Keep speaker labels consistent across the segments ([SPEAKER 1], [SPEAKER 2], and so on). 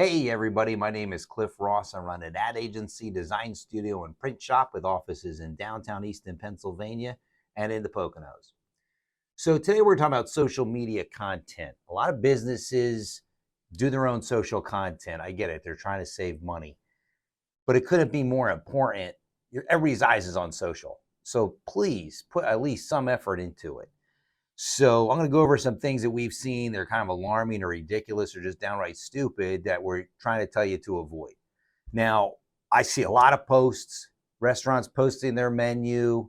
[SPEAKER 1] Hey, everybody, my name is Cliff Ross. I run an ad agency, design studio, and print shop with offices in downtown Easton, Pennsylvania, and in the Poconos. So, today we're talking about social media content. A lot of businesses do their own social content. I get it, they're trying to save money, but it couldn't be more important. Everybody's eyes is on social. So, please put at least some effort into it. So I'm going to go over some things that we've seen that are kind of alarming or ridiculous or just downright stupid that we're trying to tell you to avoid. Now, I see a lot of posts, restaurants posting their menu,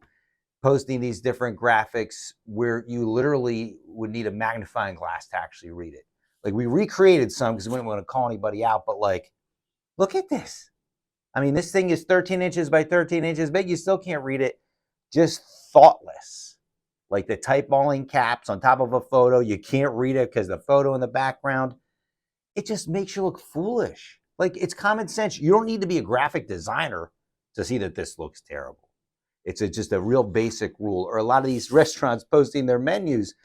[SPEAKER 1] posting these different graphics where you literally would need a magnifying glass to actually read it. Like we recreated some because we didn't want to call anybody out, but like, look at this. I mean, this thing is 13 inches by 13 inches big. You still can't read it. Just thoughtless. Like the type all in caps on top of a photo. You can't read it because the photo in the background. It just makes you look foolish. Like it's common sense. You don't need to be a graphic designer to see that this looks terrible. It's just a real basic rule. Or a lot of these restaurants posting their menus.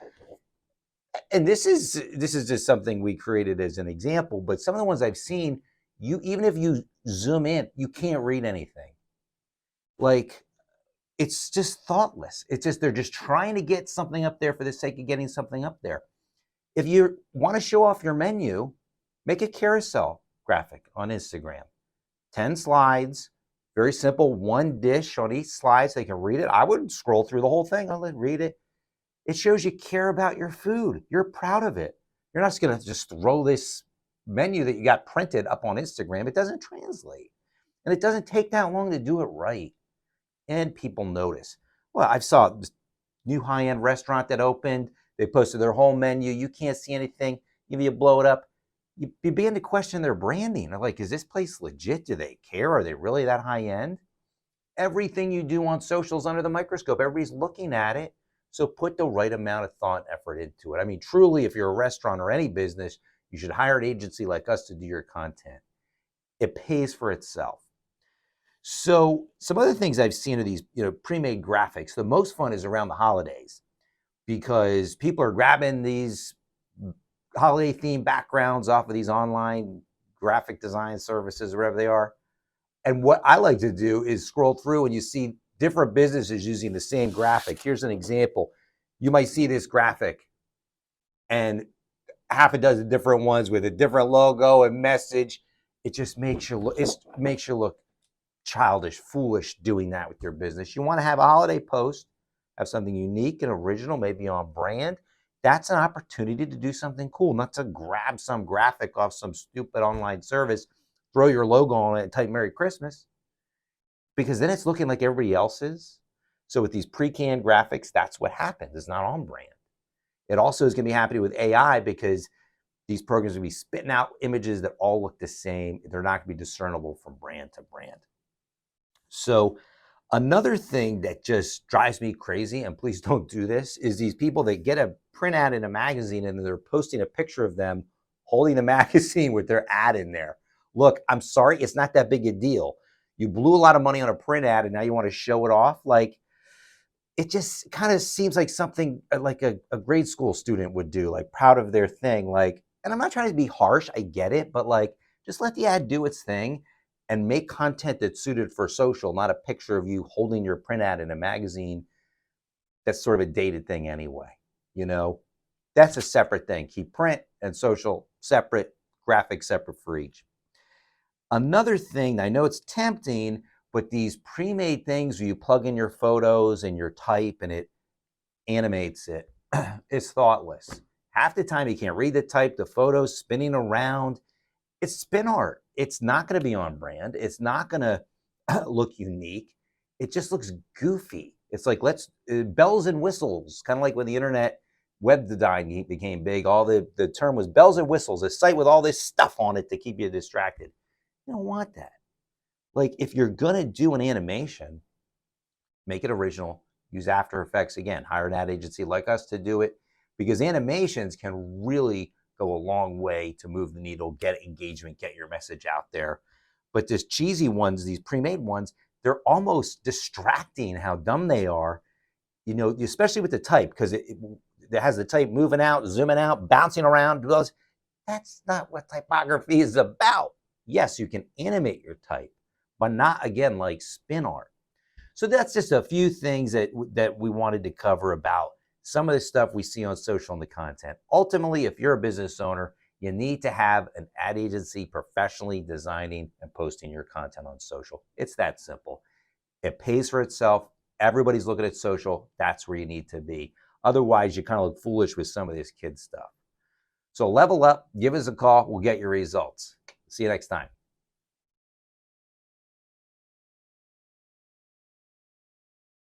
[SPEAKER 1] And this is just something we created as an example, but some of the ones I've seen, you even if you zoom in, you can't read anything. Like it's just thoughtless. It's just they're just trying to get something up there for the sake of getting something up there. If you want to show off your menu, make a carousel graphic on Instagram. 10 slides, very simple, one dish on each slide so they can read it. I wouldn't scroll through the whole thing. I'll read it. It shows you care about your food. You're proud of it. You're not just going to just throw this menu that you got printed up on Instagram. It doesn't translate. And it doesn't take that long to do it right. And people notice. Well, I saw this new high-end restaurant that opened. They posted their whole menu. You can't see anything. If you blow it up, you begin to question their branding. They're like, is this place legit? Do they care? Are they really that high-end? Everything you do on social is under the microscope. Everybody's looking at it. So put the right amount of thought and effort into it. I mean, truly, if you're a restaurant or any business, you should hire an agency like us to do your content. It pays for itself. So some other things I've seen are these, pre-made graphics. The most fun is around the holidays because people are grabbing these holiday themed backgrounds off of these online graphic design services, wherever they are. And what I like to do is scroll through and you see different businesses using the same graphic. Here's an example. You might see this graphic and half a dozen different ones with a different logo and message. It just makes you look childish, foolish doing that with your business. You want to have a holiday post, have something unique and original, maybe on brand. That's an opportunity to do something cool, not to grab some graphic off some stupid online service, throw your logo on it and type Merry Christmas, because then it's looking like everybody else's. So with these pre-canned graphics, that's what happens. It's not on brand. It also is going to be happening with AI because these programs will be spitting out images that all look the same. They're not going to be discernible from brand to brand. So another thing that just drives me crazy, and please don't do this, is these people that get a print ad in a magazine and they're posting a picture of them holding the magazine with their ad in there. Look, I'm sorry, it's not that big a deal. You blew a lot of money on a print ad and now you want to show it off. Like, it just kind of seems like something like a grade school student would do, like proud of their thing. Like, and I'm not trying to be harsh, I get it, but like, just let the ad do its thing and make content that's suited for social, not a picture of you holding your print ad in a magazine. That's sort of a dated thing anyway. That's a separate thing. Keep print and social separate, graphics separate for each. Another thing, I know it's tempting, but these pre-made things where you plug in your photos and your type and it animates it, it's thoughtless. Half the time you can't read the type, the photos spinning around. It's spin art. It's not going to be on brand. It's not going to look unique. It just looks goofy. It's like bells and whistles, kind of like when the internet web design became big. All the term was bells and whistles, a site with all this stuff on it to keep you distracted. You don't want that. Like if you're going to do an animation, make it original, use After Effects. Again, hire an ad agency like us to do it because animations can really go a long way to move the needle, get engagement, get your message out there. But these cheesy ones, these pre-made ones, they're almost distracting how dumb they are, especially with the type, because it has the type moving out, zooming out, bouncing around. That's not what typography is about. Yes, you can animate your type, but not, again, like spin art. So that's just a few things that we wanted to cover about some of the stuff we see on social and the content. Ultimately, if you're a business owner, you need to have an ad agency professionally designing and posting your content on social. It's that simple. It pays for itself. Everybody's looking at social. That's where you need to be. Otherwise, you kind of look foolish with some of this kid stuff. So level up, give us a call. We'll get your results. See you next time.